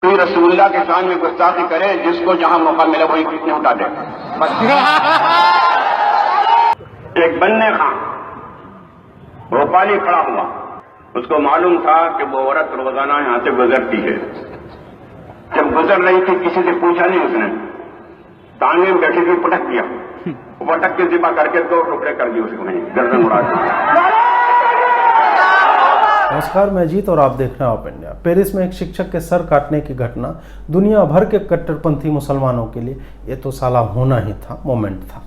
कोई रसूलुल्लाह के शान में गुस्ताखी करे, जिसको जहां मौका मिले वही कितने उठा दे। एक बन्ने खां भोपाली खड़ा हुआ, उसको मालूम था कि वो औरत रोजाना यहां से गुजरती है। जब गुजर रही थी किसी से पूछा नहीं उसने, तांगे में बैठी थी, पटक दिया, पटक के जिबा करके 2 टुकड़े कर दिए उसको, वहीं गर्दन उड़ा दी। नमस्कार, मैं अजीत और आप देख रहे हैं ऑप इंडिया। पेरिस में एक शिक्षक के सर काटने की घटना दुनिया भर के कट्टरपंथी मुसलमानों के लिए ये तो साला होना ही था, मोमेंट था।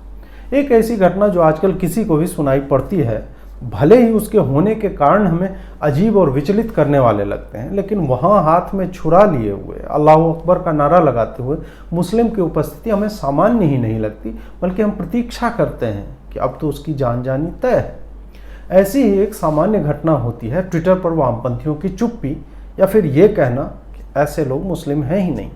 एक ऐसी घटना जो आजकल किसी को भी सुनाई पड़ती है, भले ही उसके होने के कारण हमें अजीब और विचलित करने वाले लगते हैं, लेकिन वहाँ हाथ में छुरा लिए हुए अल्लाह अकबर का नारा लगाते हुए मुस्लिम की उपस्थिति हमें सामान्य ही नहीं लगती, बल्कि हम प्रतीक्षा करते हैं कि अब तो उसकी जान जानी तय है। ऐसी ही एक सामान्य घटना होती है ट्विटर पर वामपंथियों की चुप्पी, या फिर ये कहना कि ऐसे लोग मुस्लिम हैं ही नहीं।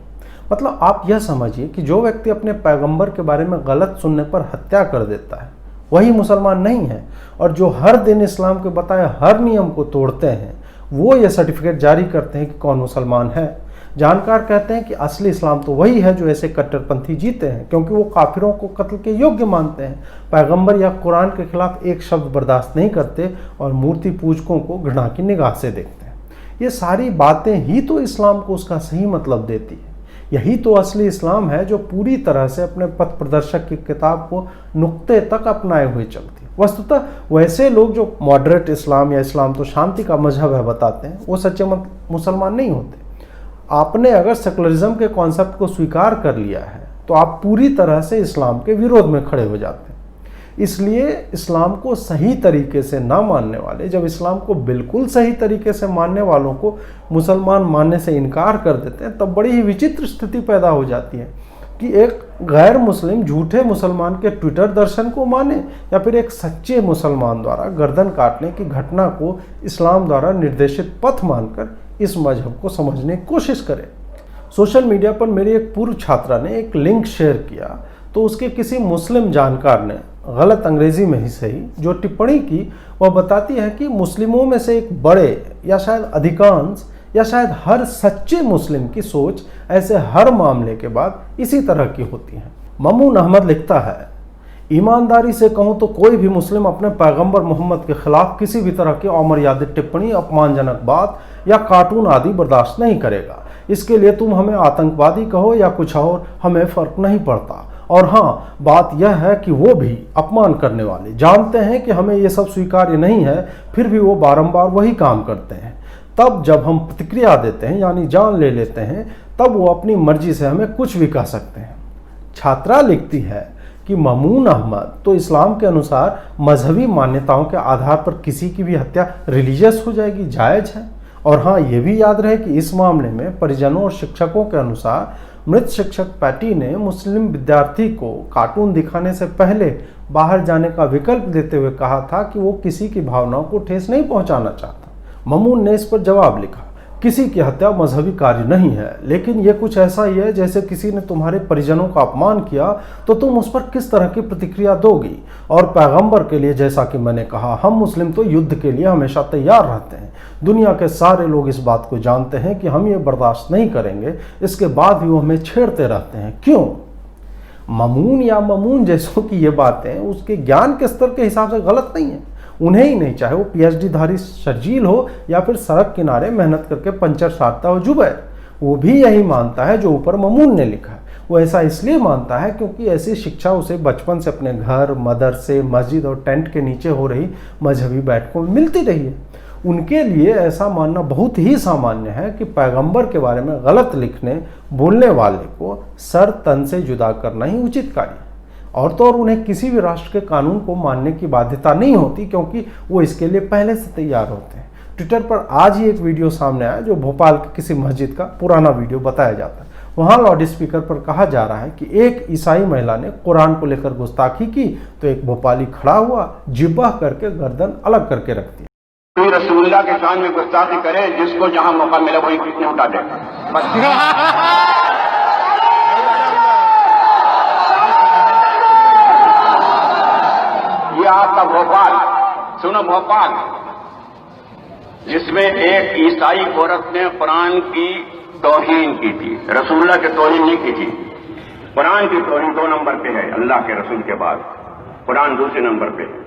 मतलब आप यह समझिए कि जो व्यक्ति अपने पैगंबर के बारे में गलत सुनने पर हत्या कर देता है वही मुसलमान नहीं है, और जो हर दिन इस्लाम के बताए हर नियम को तोड़ते हैं वो ये सर्टिफिकेट जारी करते हैं कि कौन मुसलमान है। जानकार कहते हैं कि असली इस्लाम तो वही है जो ऐसे कट्टरपंथी जीते हैं, क्योंकि वो काफिरों को कत्ल के योग्य मानते हैं, पैगंबर या कुरान के खिलाफ एक शब्द बर्दाश्त नहीं करते और मूर्ति पूजकों को घृणा की निगाह से देखते हैं। ये सारी बातें ही तो इस्लाम को उसका सही मतलब देती है। यही तो असली इस्लाम है जो पूरी तरह से अपने पथ प्रदर्शक की किताब को नुक्ते तक अपनाए हुए चलती है। वस्तुतः वैसे लोग जो मॉडरेट इस्लाम या इस्लाम तो शांति का मजहब है बताते हैं, वो सच्चे मुसलमान नहीं होते। आपने अगर सेकुलरिज्म के कॉन्सेप्ट को स्वीकार कर लिया है तो आप पूरी तरह से इस्लाम के विरोध में खड़े हो जाते हैं। इसलिए इस्लाम को सही तरीके से ना मानने वाले जब इस्लाम को बिल्कुल सही तरीके से मानने वालों को मुसलमान मानने से इनकार कर देते हैं, तब बड़ी ही विचित्र स्थिति पैदा हो जाती है कि एक गैर मुस्लिम झूठे मुसलमान के ट्विटर दर्शन को माने, या फिर एक सच्चे मुसलमान द्वारा गर्दन काटने की घटना को इस्लाम द्वारा निर्देशित पथ मानकर इस मजहब को समझने की कोशिश करें। सोशल मीडिया पर मेरी एक पूर्व छात्रा ने एक लिंक शेयर किया तो उसके किसी मुस्लिम जानकार ने गलत अंग्रेजी में ही सही जो टिप्पणी की वह बताती है कि मुस्लिमों में से एक बड़े या शायद अधिकांश या शायद हर सच्चे मुस्लिम की सोच ऐसे हर मामले के बाद इसी तरह की होती है। ममून अहमद लिखता है, ईमानदारी से कहूँ तो कोई भी मुस्लिम अपने पैगंबर मोहम्मद के खिलाफ किसी भी तरह की अमर्यादित टिप्पणी, अपमानजनक बात या कार्टून आदि बर्दाश्त नहीं करेगा। इसके लिए तुम हमें आतंकवादी कहो या कुछ और, हमें फर्क नहीं पड़ता। और हाँ, बात यह है कि वो भी अपमान करने वाले जानते हैं कि हमें ये सब स्वीकार्य नहीं है, फिर भी वो बारंबार वही काम करते हैं। तब जब हम प्रतिक्रिया देते हैं यानी जान ले लेते हैं, तब वो अपनी मर्जी से हमें कुछ भी कह सकते हैं। छात्रा लिखती है कि ममून अहमद तो इस्लाम के अनुसार मजहबी मान्यताओं के आधार पर किसी की भी हत्या रिलीजियस हो जाएगी, जायज है। और हाँ, ये भी याद रहे कि इस मामले में परिजनों और शिक्षकों के अनुसार मृत शिक्षक पैटी ने मुस्लिम विद्यार्थी को कार्टून दिखाने से पहले बाहर जाने का विकल्प देते हुए कहा था कि वो किसी की भावनाओं को ठेस नहीं पहुंचाना चाहता। ममून ने इस पर जवाब लिखा, किसी की हत्या मजहबी कार्य नहीं है, लेकिन यह कुछ ऐसा ही है जैसे किसी ने तुम्हारे परिजनों का अपमान किया तो तुम उस पर किस तरह की प्रतिक्रिया दोगी। और पैगंबर के लिए जैसा कि मैंने कहा, हम मुस्लिम तो युद्ध के लिए हमेशा तैयार रहते हैं। दुनिया के सारे लोग इस बात को जानते हैं कि हम ये बर्दाश्त नहीं करेंगे, इसके बाद भी वो हमें छेड़ते रहते हैं। क्यों? ममून या ममून जैसों की ये बातें उसके ज्ञान के स्तर के हिसाब से गलत नहीं है। उन्हें ही नहीं, चाहे वो PhD धारी शर्जील हो या फिर सड़क किनारे मेहनत करके पंचर साधता हो जुबैर, वो भी यही मानता है जो ऊपर ममून ने लिखा है। वो ऐसा इसलिए मानता है क्योंकि ऐसी शिक्षा उसे बचपन से अपने घर, मदरसे, मस्जिद और टेंट के नीचे हो रही मजहबी बैठकों में मिलती रही है। उनके लिए ऐसा मानना बहुत ही सामान्य है कि पैगंबर के बारे में गलत लिखने बोलने वाले को सर तन से जुदा करना ही उचित कार्य है। और तो और उन्हें किसी भी राष्ट्र के कानून को मानने की बाध्यता नहीं होती, क्योंकि वो इसके लिए पहले से तैयार होते हैं। ट्विटर पर आज ही एक वीडियो सामने आया जो भोपाल की किसी मस्जिद का पुराना वीडियो बताया जाता है। वहाँ लाउड स्पीकर पर कहा जा रहा है कि एक ईसाई महिला ने कुरान को लेकर गुस्ताखी की तो एक भोपाली खड़ा हुआ, जिब्बा करके गर्दन अलग करके रख दी। कोई रसूलुल्लाह के शान में गुस्ताखी करे, जिसको जहां मौका मिले वही कितने उठा दे। ये आपका भोपाल, सुनो भोपाल, जिसमें एक ईसाई औरत ने कुरान की तौहीन की थी, रसूलुल्लाह की तौहीन नहीं की थी। कुरान की तौहीन 2 नंबर पे है, अल्लाह के रसूल के बाद कुरान दूसरे नंबर पे है।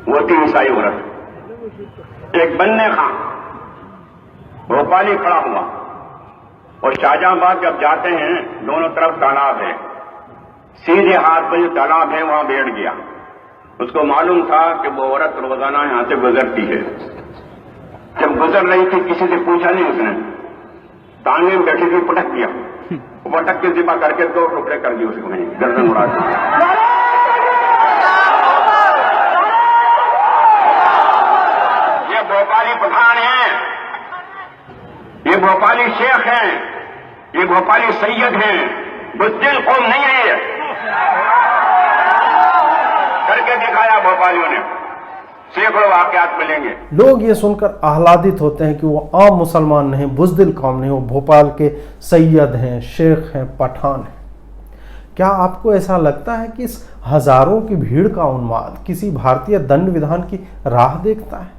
वो थी ईसाई औरत। एक बन्ने खां भोपाली खड़ा हुआ और शाहजहांबाद जब जाते हैं दोनों तरफ तालाब है, सीधे हाथ पर जो तालाब है वहां बैठ गया। उसको मालूम था कि वो औरत रोजाना यहां से गुजरती है। जब गुजर रही थी किसी से पूछा नहीं उसने, तांगे में बैठी थी, पटक दिया। पटक के जिम्मा करके 2 टुकड़े कर दिए उसको, वहीं गर्दन उड़ा दी। ये भोपाली पठान हैं, ये भोपाली शेख हैं, ये भोपाली सैयद हैं, बुज़दिल कौम नहीं है ये। करके दिखाया भोपालियों ने, सैकड़ों वाकयात मिलेंगे। लोग ये सुनकर आह्लादित होते हैं कि वो आम मुसलमान नहीं, बुज़दिल कौम नहीं, वो भोपाल के सैयद हैं, शेख हैं, पठान हैं। क्या आपको ऐसा लगता है कि इस हजारों की भीड़ का उन्माद किसी भारतीय दंड विधान की राह देखता है?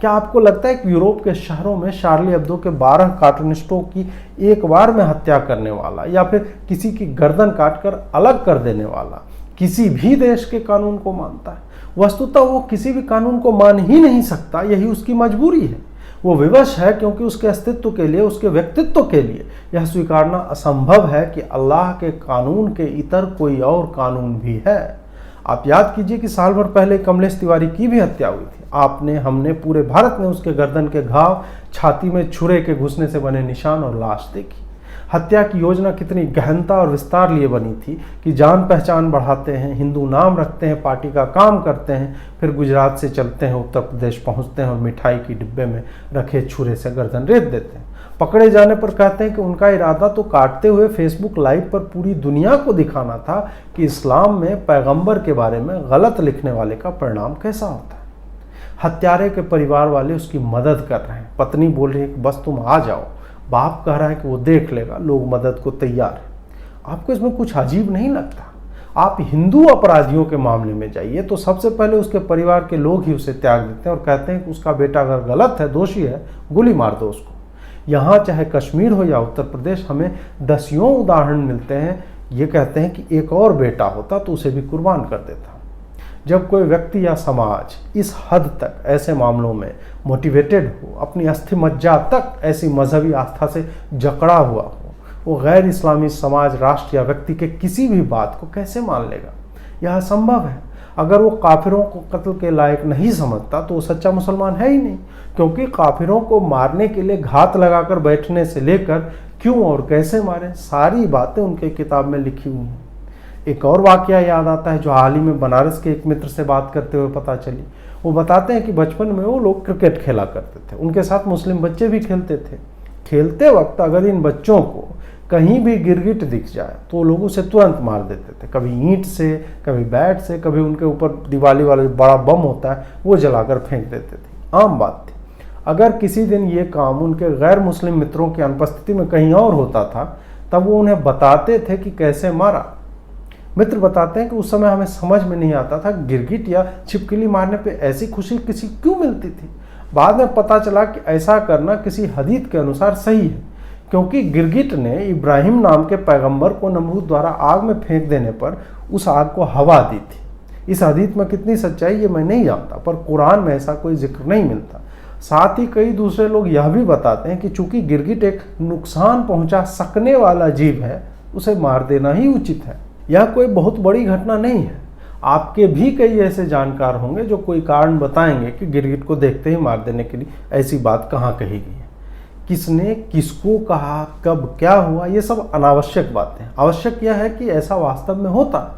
क्या आपको लगता है कि यूरोप के शहरों में शार्ली एब्दो के 12 कार्टूनिस्टों की एक बार में हत्या करने वाला या फिर किसी की गर्दन काटकर अलग कर देने वाला किसी भी देश के कानून को मानता है? वस्तुतः वो किसी भी कानून को मान ही नहीं सकता, यही उसकी मजबूरी है। वो विवश है क्योंकि उसके अस्तित्व के लिए, उसके व्यक्तित्व के लिए यह स्वीकारना असंभव है कि अल्लाह के कानून के इतर कोई और कानून भी है। आप याद कीजिए कि साल भर पहले कमलेश तिवारी की भी हत्या हुई थी। आपने, हमने, पूरे भारत ने उसके गर्दन के घाव, छाती में छुरे के घुसने से बने निशान और लाश देखी। हत्या की योजना कितनी गहनता और विस्तार लिए बनी थी कि जान पहचान बढ़ाते हैं, हिंदू नाम रखते हैं, पार्टी का काम करते हैं, फिर गुजरात से चलते हैं, उत्तर प्रदेश पहुंचते हैं और मिठाई की डिब्बे में रखे छुरे से गर्दन रेत देते हैं। पकड़े जाने पर कहते हैं कि उनका इरादा तो काटते हुए फेसबुक लाइव पर पूरी दुनिया को दिखाना था कि इस्लाम में पैगंबर के बारे में गलत लिखने वाले का परिणाम कैसा होता है। हत्यारे के परिवार वाले उसकी मदद कर रहे हैं। पत्नी बोल रही है कि बस तुम आ जाओ, बाप कह रहा है कि वो देख लेगा, लोग मदद को तैयार हैं। आपको इसमें कुछ अजीब नहीं लगता? आप हिंदू अपराधियों के मामले में जाइए तो सबसे पहले उसके परिवार के लोग ही उसे त्याग देते हैं और कहते हैं कि उसका बेटा अगर गलत है, दोषी है, गोली मार दो उसको। यहाँ चाहे कश्मीर हो या उत्तर प्रदेश, हमें दसियों उदाहरण मिलते हैं। ये कहते हैं कि एक और बेटा होता तो उसे भी कुर्बान कर देता। जब कोई व्यक्ति या समाज इस हद तक ऐसे मामलों में मोटिवेटेड हो, अपनी अस्थि मज्जा तक ऐसी मजहबी आस्था से जकड़ा हुआ हो, वो गैर इस्लामी समाज, राष्ट्र या व्यक्ति के किसी भी बात को कैसे मान लेगा? यह असंभव है। अगर वो काफिरों को कत्ल के लायक नहीं समझता तो वो सच्चा मुसलमान है ही नहीं, क्योंकि काफिरों को मारने के लिए घात लगाकर बैठने से लेकर क्यों और कैसे मारें, सारी बातें उनके किताब में लिखी हुई हैं। एक और वाकया याद आता है जो हाल ही में बनारस के एक मित्र से बात करते हुए पता चली। वो बताते हैं कि बचपन में वो लोग क्रिकेट खेला करते थे, उनके साथ मुस्लिम बच्चे भी खेलते थे। खेलते वक्त अगर इन बच्चों को कहीं भी गिरगिट दिख जाए तो लोग उसे तुरंत मार देते थे, कभी ईंट से, कभी बैट से, कभी उनके ऊपर दिवाली वाला जो बड़ा बम होता है वो जलाकर फेंक देते थे। आम बात थी। अगर किसी दिन ये काम उनके गैर मुस्लिम मित्रों की अनुपस्थिति में कहीं और होता था तब वो उन्हें बताते थे कि कैसे मारा। मित्र बताते हैं कि उस समय हमें समझ में नहीं आता था गिरगिट या छिपकली मारने पे ऐसी खुशी किसी क्यों मिलती थी। बाद में पता चला कि ऐसा करना किसी हदीस के अनुसार सही है, क्योंकि गिरगिट ने इब्राहिम नाम के पैगंबर को नमरूद द्वारा आग में फेंक देने पर उस आग को हवा दी थी। इस हदीस में कितनी सच्चाई ये मैं नहीं जानता, पर कुरान में ऐसा कोई जिक्र नहीं मिलता। साथ ही कई दूसरे लोग यह भी बताते हैं कि चूंकि गिरगिट एक नुकसान पहुंचा सकने वाला जीव है, उसे मार देना ही उचित है। यह कोई बहुत बड़ी घटना नहीं है। आपके भी कई ऐसे जानकार होंगे जो कोई कारण बताएंगे कि गिरगिट को देखते ही मार देने के लिए ऐसी बात कहाँ कही गई है, किसने किसको कहा, कब क्या हुआ, ये सब अनावश्यक बातें हैं। आवश्यक यह है कि ऐसा वास्तव में होता है।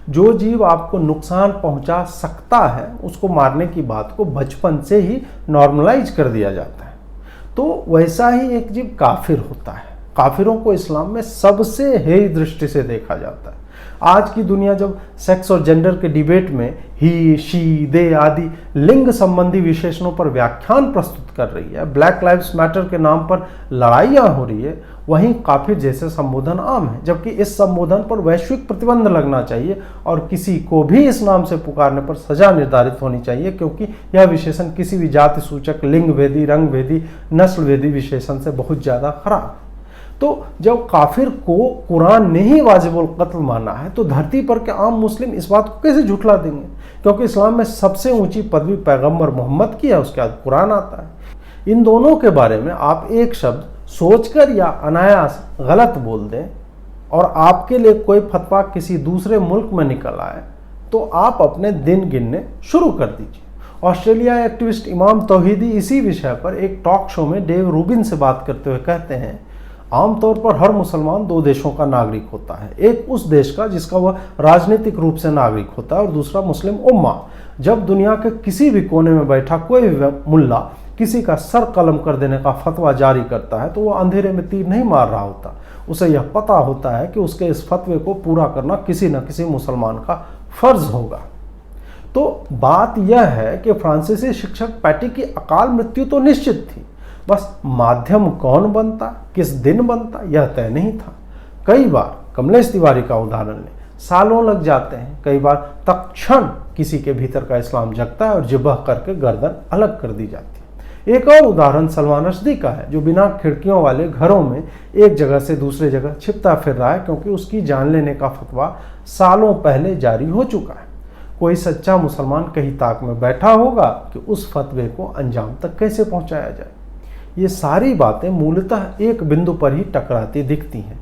जो जीव आपको नुकसान पहुंचा सकता है उसको मारने की बात को बचपन से ही नॉर्मलाइज कर दिया जाता है। तो वैसा ही एक जीव काफिर होता है। काफिरों को इस्लाम में सबसे हेय दृष्टि से देखा जाता है। आज की दुनिया जब सेक्स और जेंडर के डिबेट में ही, शी, दे आदि लिंग संबंधी विशेषणों पर व्याख्यान प्रस्तुत कर रही है, ब्लैक लाइव्स मैटर के नाम पर लड़ाइयाँ हो रही है, वहीं काफिर जैसे संबोधन आम है। जबकि इस संबोधन पर वैश्विक प्रतिबंध लगना चाहिए और किसी को भी इस नाम से पुकारने पर सजा निर्धारित होनी चाहिए, क्योंकि यह विशेषण किसी भी जाति सूचक, लिंग भेदी, रंग भेदी, नस्ल भेदी विशेषण से बहुत ज्यादा खराब है। तो जब काफिर को कुरान ने ही वाजिबुल कत्ल माना है, तो धरती पर के आम मुस्लिम इस बात को कैसे झुठला देंगे? क्योंकि इस्लाम में सबसे ऊंची पदवी पैगंबर मोहम्मद की है, उसके बाद कुरान आता है। इन दोनों के बारे में आप एक शब्द सोचकर या अनायास गलत बोल दें और आपके लिए कोई फतवा किसी दूसरे मुल्क में निकल आए, तो आप अपने दिन गिनने शुरू कर दीजिए। ऑस्ट्रेलिया एक्टिविस्ट इमाम तौहीदी इसी विषय पर एक टॉक शो में डेव रूबिन से बात करते हुए कहते हैं, आमतौर पर हर मुसलमान दो देशों का नागरिक होता है, एक उस देश का जिसका वह राजनीतिक रूप से नागरिक होता है और दूसरा मुस्लिम उम्मा। जब दुनिया के किसी भी कोने में बैठा कोई भी मुल्ला किसी का सर कलम कर देने का फतवा जारी करता है, तो वह अंधेरे में तीर नहीं मार रहा होता, उसे यह पता होता है कि उसके इस फतवे को पूरा करना किसी न किसी मुसलमान का फर्ज होगा। तो बात यह है कि फ्रांसीसी शिक्षक पैटी की अकाल मृत्यु तो निश्चित थी, बस माध्यम कौन बनता, किस दिन बनता, यह तय नहीं था। कई बार कमलेश तिवारी का उदाहरण लें, सालों लग जाते हैं, कई बार तत्क्षण किसी के भीतर का इस्लाम जगता है और जिब्ह करके गर्दन अलग कर दी जाती है। एक और उदाहरण सलमान रश्दी का है, जो बिना खिड़कियों वाले घरों में एक जगह से दूसरे जगह छिपता फिर रहा है, क्योंकि उसकी जान लेने का फतवा सालों पहले जारी हो चुका है। कोई सच्चा मुसलमान कहीं ताक में बैठा होगा कि उस फतवे को अंजाम तक कैसे पहुंचाया जाए। ये सारी बातें मूलतः एक बिंदु पर ही टकराती दिखती हैं।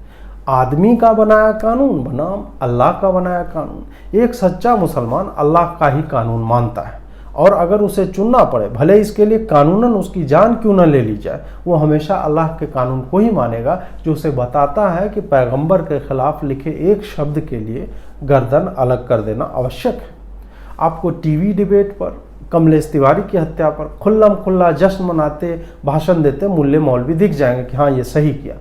आदमी का बनाया कानून बनाम अल्लाह का बनाया कानून। एक सच्चा मुसलमान अल्लाह का ही कानून मानता है, और अगर उसे चुनना पड़े, भले इसके लिए कानूनन उसकी जान क्यों न ले ली जाए, वो हमेशा अल्लाह के कानून को ही मानेगा, जो उसे बताता है कि पैगंबर के खिलाफ लिखे एक शब्द के लिए गर्दन अलग कर देना आवश्यक है। आपको टीवी डिबेट पर कमलेश तिवारी की हत्या पर खुल्लम खुल्ला जश्न मनाते, भाषण देते मुल्ले मौलवी दिख जाएंगे कि हाँ ये सही किया।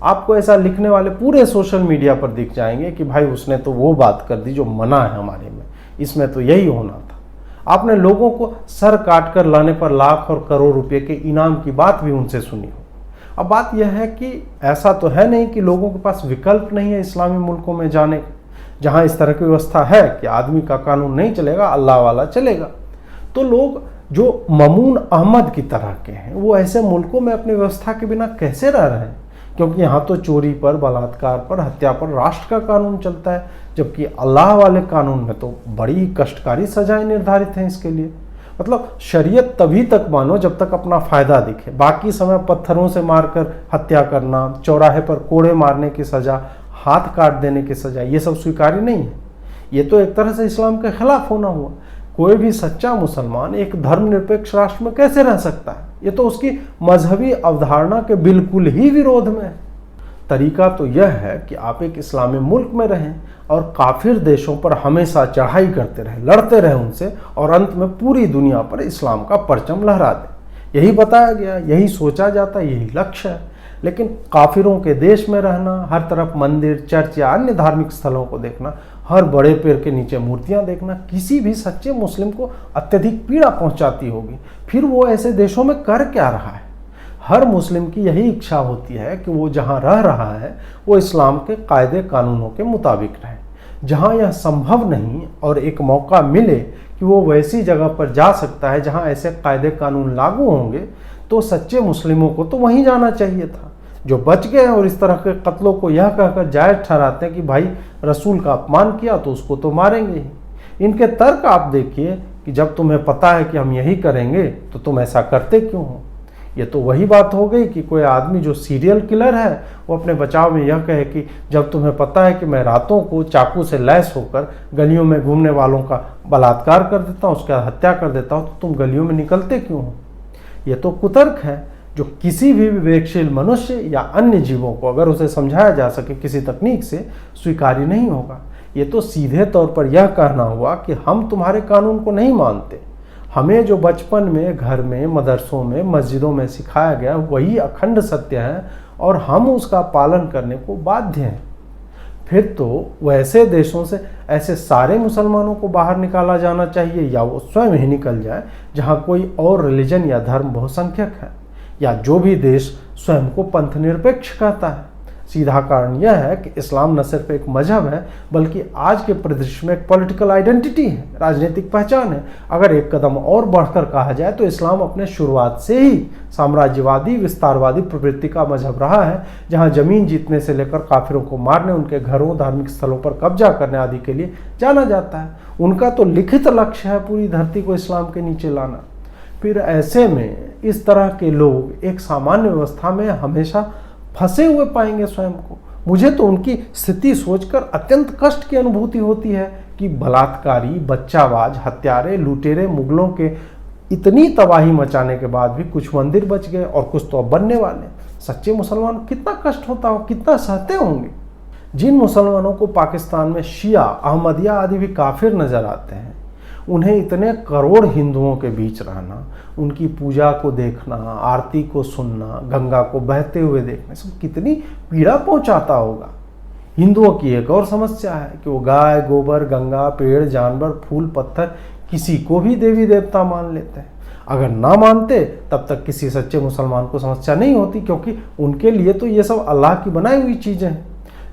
आपको ऐसा लिखने वाले पूरे सोशल मीडिया पर दिख जाएंगे कि भाई उसने तो वो बात कर दी जो मना है हमारे में, इसमें तो यही होना था। आपने लोगों को सर काट कर लाने पर लाख और करोड़ रुपए के इनाम की बात भी उनसे सुनी हो। अब बात यह है कि ऐसा तो है नहीं कि लोगों के पास विकल्प नहीं है इस्लामी मुल्कों में जाने का, जहाँ इस तरह की व्यवस्था है कि आदमी का कानून नहीं चलेगा, अल्लाह वाला चलेगा। तो लोग जो ममून अहमद की तरह के हैं, वो ऐसे मुल्कों में अपनी व्यवस्था के बिना कैसे रह रहे हैं? क्योंकि यहाँ तो चोरी पर, बलात्कार पर, हत्या पर राष्ट्र का कानून चलता है, जबकि अल्लाह वाले कानून में तो बड़ी कष्टकारी सजाएं निर्धारित हैं इसके लिए। मतलब शरीयत तभी तक मानो जब तक अपना फायदा दिखे, बाकी समय पत्थरों से मारकर हत्या करना, चौराहे पर कोड़े मारने की सजा, हाथ काट देने की सजा, ये सब स्वीकार्य नहीं है। ये तो एक तरह से इस्लाम के खिलाफ होना हुआ। कोई भी सच्चा मुसलमान एक धर्मनिरपेक्ष राष्ट्र में कैसे रह सकता है? ये तो उसकी मजहबी अवधारणा के बिल्कुल ही विरोध में है। तरीका तो यह है कि आप एक इस्लामी मुल्क में रहें और काफिर देशों पर हमेशा चढ़ाई करते रहें, लड़ते रहें उनसे, और अंत में पूरी दुनिया पर इस्लाम का परचम लहरा दें। यही बताया गया, यही सोचा जाता, यही लक्ष्य है। लेकिन काफिरों के देश में रहना, हर तरफ मंदिर, चर्च या अन्य धार्मिक स्थलों को देखना, हर बड़े पेड़ के नीचे मूर्तियां देखना किसी भी सच्चे मुस्लिम को अत्यधिक पीड़ा पहुंचाती होगी। फिर वो ऐसे देशों में कर क्या रहा है? हर मुस्लिम की यही इच्छा होती है कि वो जहां रह रहा है वो इस्लाम के कायदे कानूनों के मुताबिक रहे। जहां यह संभव नहीं और एक मौका मिले कि वो वैसी जगह पर जा सकता है जहां ऐसे कायदे कानून लागू होंगे, तो सच्चे मुस्लिमों को तो वहीं जाना चाहिए था। जो बच गए और इस तरह के कत्लों को यह कहकर जायज ठहराते हैं कि भाई रसूल का अपमान किया तो उसको तो मारेंगे ही। इनके तर्क आप देखिए कि जब तुम्हें पता है कि हम यही करेंगे तो तुम ऐसा करते क्यों हो? ये तो वही बात हो गई कि कोई आदमी जो सीरियल किलर है वो अपने बचाव में यह कहे कि जब तुम्हें पता है कि मैं रातों को चाकू से लैस होकर गलियों में घूमने वालों का बलात्कार कर देता हूँ, उसकी हत्या कर देता हूँ, तो तुम गलियों में निकलते क्यों हो? ये तो कुतर्क है जो किसी भी विवेकशील मनुष्य या अन्य जीवों को अगर उसे समझाया जा सके किसी तकनीक से स्वीकार्य नहीं होगा। ये तो सीधे तौर पर यह कहना हुआ कि हम तुम्हारे कानून को नहीं मानते। हमें जो बचपन में घर में, मदरसों में, मस्जिदों में सिखाया गया वही अखंड सत्य है और हम उसका पालन करने को बाध्य हैं। फिर तो वैसे देशों से ऐसे सारे मुसलमानों को बाहर निकाला जाना चाहिए, या वो स्वयं ही निकल जाए जहाँ कोई और रिलीजन या धर्म बहुसंख्यक है, या जो भी देश स्वयं को पंथ निरपेक्ष कहता है। सीधा कारण यह है कि इस्लाम न सिर्फ एक मजहब है बल्कि आज के परिदृश्य में एक पॉलिटिकल आइडेंटिटी है, राजनीतिक पहचान है। अगर एक कदम और बढ़कर कहा जाए तो इस्लाम अपने शुरुआत से ही साम्राज्यवादी विस्तारवादी प्रवृत्ति का मजहब रहा है, जहां जमीन जीतने से लेकर काफिरों को मारने, उनके घरों धार्मिक स्थलों पर कब्जा करने आदि के लिए जाना जाता है। उनका तो लिखित लक्ष्य है पूरी धरती को इस्लाम के नीचे लाना। फिर ऐसे में इस तरह के लोग एक सामान्य व्यवस्था में हमेशा फंसे हुए पाएंगे स्वयं को। मुझे तो उनकी स्थिति सोचकर अत्यंत कष्ट की अनुभूति होती है कि बलात्कारी, बच्चाबाज, हत्यारे, लुटेरे मुगलों के इतनी तबाही मचाने के बाद भी कुछ मंदिर बच गए और कुछ तो अब बनने वाले। सच्चे मुसलमान कितना कष्ट होता हो, कितना सहते होंगे। जिन मुसलमानों को पाकिस्तान में शिया, अहमदिया आदि भी काफिर नजर आते हैं, उन्हें इतने करोड़ हिंदुओं के बीच रहना, उनकी पूजा को देखना, आरती को सुनना, गंगा को बहते हुए देखना, सब कितनी पीड़ा पहुंचाता होगा। हिंदुओं की एक और समस्या है कि वो गाय, गोबर, गंगा, पेड़, जानवर, फूल, पत्थर किसी को भी देवी देवता मान लेते हैं। अगर ना मानते तब तक किसी सच्चे मुसलमान को समस्या नहीं होती, क्योंकि उनके लिए तो ये सब अल्लाह की बनाई हुई चीज़ें हैं।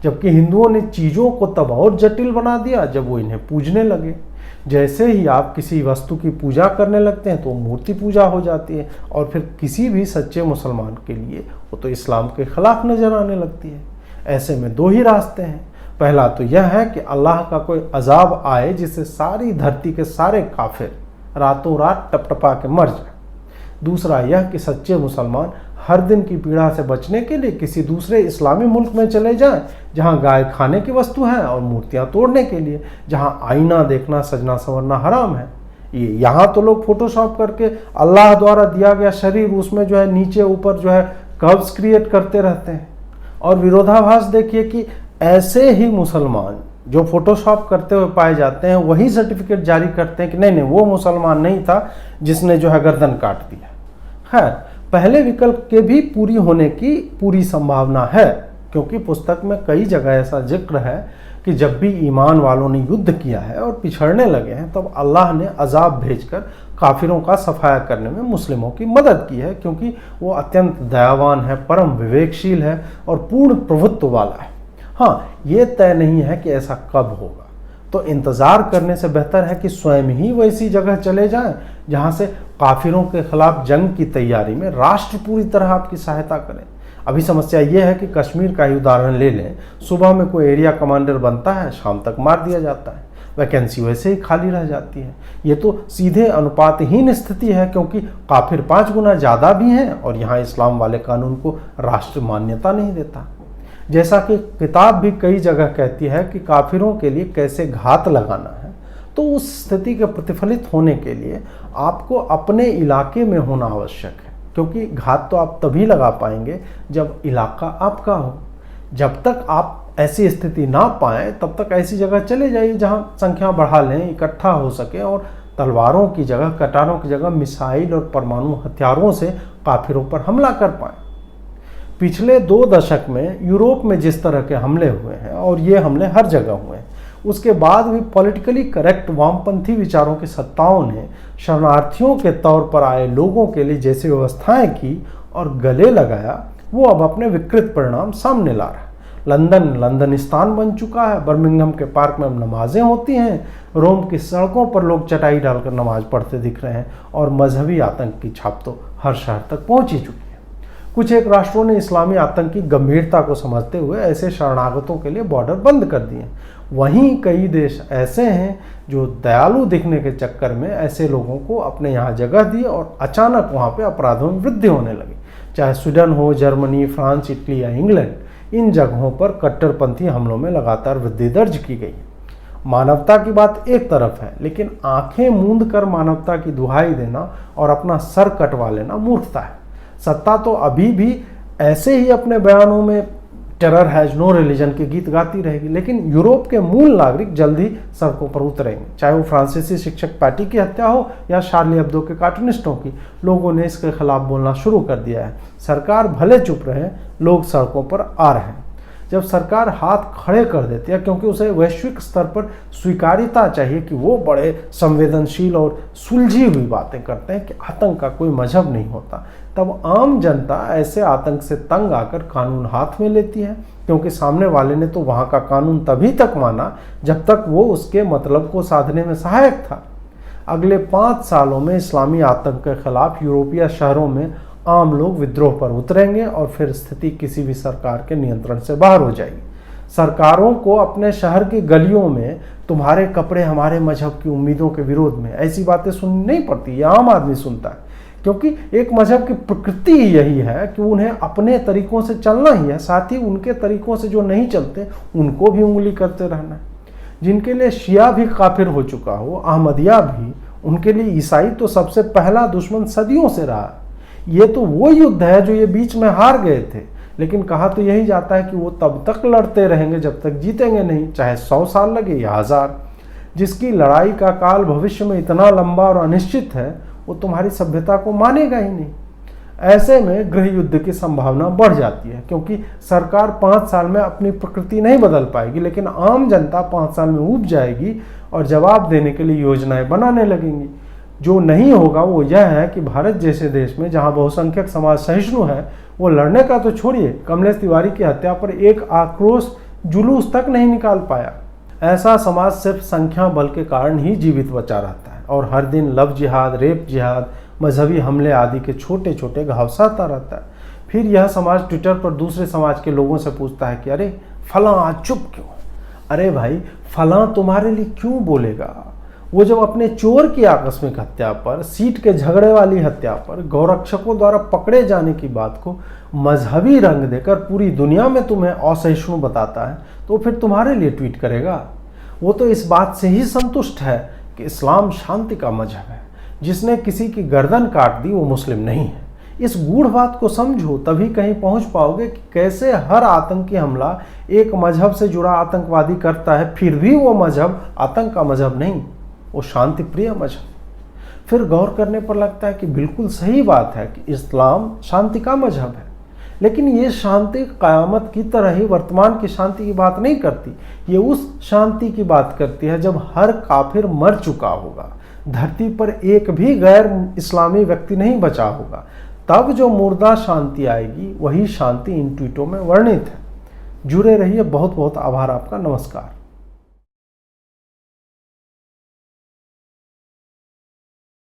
जबकि हिंदुओं ने चीज़ों को तब और जटिल बना दिया जब वो इन्हें पूजने लगे। जैसे ही आप किसी वस्तु की पूजा करने लगते हैं तो मूर्ति पूजा हो जाती है, और फिर किसी भी सच्चे मुसलमान के लिए वो तो इस्लाम के खिलाफ नजर आने लगती है। ऐसे में दो ही रास्ते हैं। पहला तो यह है कि अल्लाह का कोई अजाब आए जिससे सारी धरती के सारे काफिर रातों रात टपटपा के मर जाए। दूसरा यह कि सच्चे मुसलमान हर दिन की पीड़ा से बचने के लिए किसी दूसरे इस्लामी मुल्क में चले जाएं, जहां गाय खाने की वस्तु है और मूर्तियां तोड़ने के लिए, जहां आईना देखना, सजना संवरना हराम है। ये यहाँ तो लोग फोटोशॉप करके अल्लाह द्वारा दिया गया शरीर, उसमें जो है नीचे ऊपर जो है कर्व्स क्रिएट करते रहते हैं। और विरोधाभास देखिए कि ऐसे ही मुसलमान जो फोटोशॉप करते हुए पाए जाते हैं वही सर्टिफिकेट जारी करते हैं कि नहीं वो मुसलमान नहीं था जिसने जो है गर्दन काट दिया। खैर, पहले विकल्प के भी पूरी होने की पूरी संभावना है, क्योंकि पुस्तक में कई जगह ऐसा जिक्र है कि जब भी ईमान वालों ने युद्ध किया है और पिछड़ने लगे हैं तब अल्लाह ने अजाब भेजकर काफिरों का सफाया करने में मुस्लिमों की मदद की है, क्योंकि वो अत्यंत दयावान है, परम विवेकशील है और पूर्ण प्रभुत्व वाला है। हाँ, ये तय नहीं है कि ऐसा कब होगा, तो इंतज़ार करने से बेहतर है कि स्वयं ही वैसी जगह चले जाएं जहां से काफिरों के खिलाफ जंग की तैयारी में राष्ट्र पूरी तरह आपकी सहायता करे। अभी समस्या ये है कि कश्मीर का ही उदाहरण ले लें। सुबह में कोई एरिया कमांडर बनता है, शाम तक मार दिया जाता है, वैकेंसी वैसे ही खाली रह जाती है। ये तो सीधे अनुपातहीन स्थिति है, क्योंकि काफिर 5 गुना ज़्यादा भी हैं और यहाँ इस्लाम वाले कानून को राष्ट्र मान्यता नहीं देता। जैसा कि किताब भी कई जगह कहती है कि काफिरों के लिए कैसे घात लगाना है, तो उस स्थिति के प्रतिफलित होने के लिए आपको अपने इलाके में होना आवश्यक है, क्योंकि घात तो आप तभी लगा पाएंगे जब इलाका आपका हो। जब तक आप ऐसी स्थिति ना पाएं तब तक ऐसी जगह चले जाइए जहां संख्या बढ़ा लें, इकट्ठा हो सके और तलवारों की जगह, कटारों की जगह मिसाइल और परमाणु हथियारों से काफिरों पर हमला कर पाएं। पिछले 2 दशक में यूरोप में जिस तरह के हमले हुए हैं, और ये हमले हर जगह हुए हैं, उसके बाद भी पॉलिटिकली करेक्ट वामपंथी विचारों की सत्ताओं ने शरणार्थियों के तौर पर आए लोगों के लिए जैसी व्यवस्थाएं की और गले लगाया, वो अब अपने विकृत परिणाम सामने ला रहा है। लंदनिस्तान बन चुका है, बर्मिंघम के पार्क में नमाजें होती हैं, रोम की सड़कों पर लोग चटाई डालकर नमाज पढ़ते दिख रहे हैं, और मजहबी आतंक की छाप तो हर शहर तक पहुंच ही चुकी है। कुछ एक राष्ट्रों ने इस्लामी आतंक की गंभीरता को समझते हुए ऐसे शरणागतों के लिए बॉर्डर बंद कर दिए। वहीं कई देश ऐसे हैं जो दयालु दिखने के चक्कर में ऐसे लोगों को अपने यहाँ जगह दी और अचानक वहाँ पे अपराधों में वृद्धि होने लगी। चाहे स्वीडन हो, जर्मनी, फ्रांस, इटली या इंग्लैंड, इन जगहों पर कट्टरपंथी हमलों में लगातार वृद्धि दर्ज की गई है। मानवता की बात एक तरफ है, लेकिन आंखें मूंद कर मानवता की दुहाई देना और अपना सर कटवा लेना मूर्खता है। सत्ता तो अभी भी ऐसे ही अपने बयानों में टेरर हैज नो रिलीजन के गीत गाती रहेगी, लेकिन यूरोप के मूल नागरिक जल्द ही सड़कों पर उतरेंगे। चाहे वो फ्रांसीसी शिक्षक पैटी की हत्या हो या शार्ली हेब्दो के कार्टूनिस्टों की, लोगों ने इसके खिलाफ बोलना शुरू कर दिया है। सरकार भले चुप रहे, लोग सड़कों पर आ रहे हैं। जब सरकार हाथ खड़े कर देती है, क्योंकि उसे वैश्विक स्तर पर स्वीकार्यता चाहिए कि वो बड़े संवेदनशील और सुलझी हुई बातें करते हैं कि आतंक का कोई मजहब नहीं होता, तब आम जनता ऐसे आतंक से तंग आकर कानून हाथ में लेती है, क्योंकि सामने वाले ने तो वहाँ का कानून तभी तक माना जब तक वो उसके मतलब को साधने में सहायक था। अगले 5 सालों में इस्लामी आतंक के खिलाफ यूरोपीय शहरों में आम लोग विद्रोह पर उतरेंगे और फिर स्थिति किसी भी सरकार के नियंत्रण से बाहर हो जाएगी। सरकारों को अपने शहर की गलियों में तुम्हारे कपड़े हमारे मजहब की उम्मीदों के विरोध में ऐसी बातें सुननी नहीं पड़ती, ये आम आदमी सुनता है, क्योंकि एक मजहब की प्रकृति ही यही है कि उन्हें अपने तरीकों से चलना ही है, साथ ही उनके तरीकों से जो नहीं चलते उनको भी उंगली करते रहना है। जिनके लिए शिया भी काफिर हो चुका हो, अहमदिया भी, उनके लिए ईसाई तो सबसे पहला दुश्मन सदियों से रहा। ये तो वो युद्ध है जो ये बीच में हार गए थे, लेकिन कहा तो यही जाता है कि वो तब तक लड़ते रहेंगे जब तक जीतेंगे नहीं, चाहे 100 साल लगे या 1000। जिसकी लड़ाई का काल भविष्य में इतना लंबा और अनिश्चित है, वो तुम्हारी सभ्यता को मानेगा ही नहीं। ऐसे में गृह युद्ध की संभावना बढ़ जाती है, क्योंकि सरकार 5 साल में अपनी प्रकृति नहीं बदल पाएगी, लेकिन आम जनता 5 साल में ऊब जाएगी और जवाब देने के लिए योजनाएं बनाने लगेंगी। जो नहीं होगा वो यह है कि भारत जैसे देश में जहां बहुसंख्यक समाज सहिष्णु है, वो लड़ने का तो छोड़िए, कमलेश तिवारी की हत्या पर एक आक्रोश जुलूस तक नहीं निकाल पाया। ऐसा समाज सिर्फ संख्या बल के कारण ही जीवित बचा रहता है और हर दिन लव जिहाद, रेप जिहाद, मजहबी हमले आदि के छोटे छोटे घाव सहता रहता है। फिर यह समाज ट्विटर पर दूसरे समाज के लोगों से पूछता है कि अरे फलां आज चुप क्यों? अरे भाई, फलां तुम्हारे लिए क्यों बोलेगा? वो जब अपने चोर की आकस्मिक हत्या पर, सीट के झगड़े वाली हत्या पर, गौरक्षकों द्वारा पकड़े जाने की बात को मजहबी रंग देकर पूरी दुनिया में तुम्हें असहिष्णु बताता है, तो फिर तुम्हारे लिए ट्वीट करेगा। वो तो इस बात से ही संतुष्ट है कि इस्लाम शांति का मजहब है। जिसने किसी की गर्दन काट दी वो मुस्लिम नहीं है। इस गूढ़ बात को समझो, तभी कहीं पहुंच पाओगे कि कैसे हर आतंकी हमला एक मजहब से जुड़ा आतंकवादी करता है, फिर भी वो मजहब आतंक का मजहब नहीं, वो शांति प्रिय मजहब। फिर गौर करने पर लगता है कि बिल्कुल सही बात है कि इस्लाम शांति का मजहब है, लेकिन ये शांति क़यामत की तरह ही वर्तमान की शांति की बात नहीं करती। ये उस शांति की बात करती है जब हर काफिर मर चुका होगा, धरती पर एक भी गैर इस्लामी व्यक्ति नहीं बचा होगा, तब जो मुर्दा शांति आएगी, वही शांति इन ट्वीटों में वर्णित है। जुड़े रहिए, बहुत बहुत आभार आपका, नमस्कार।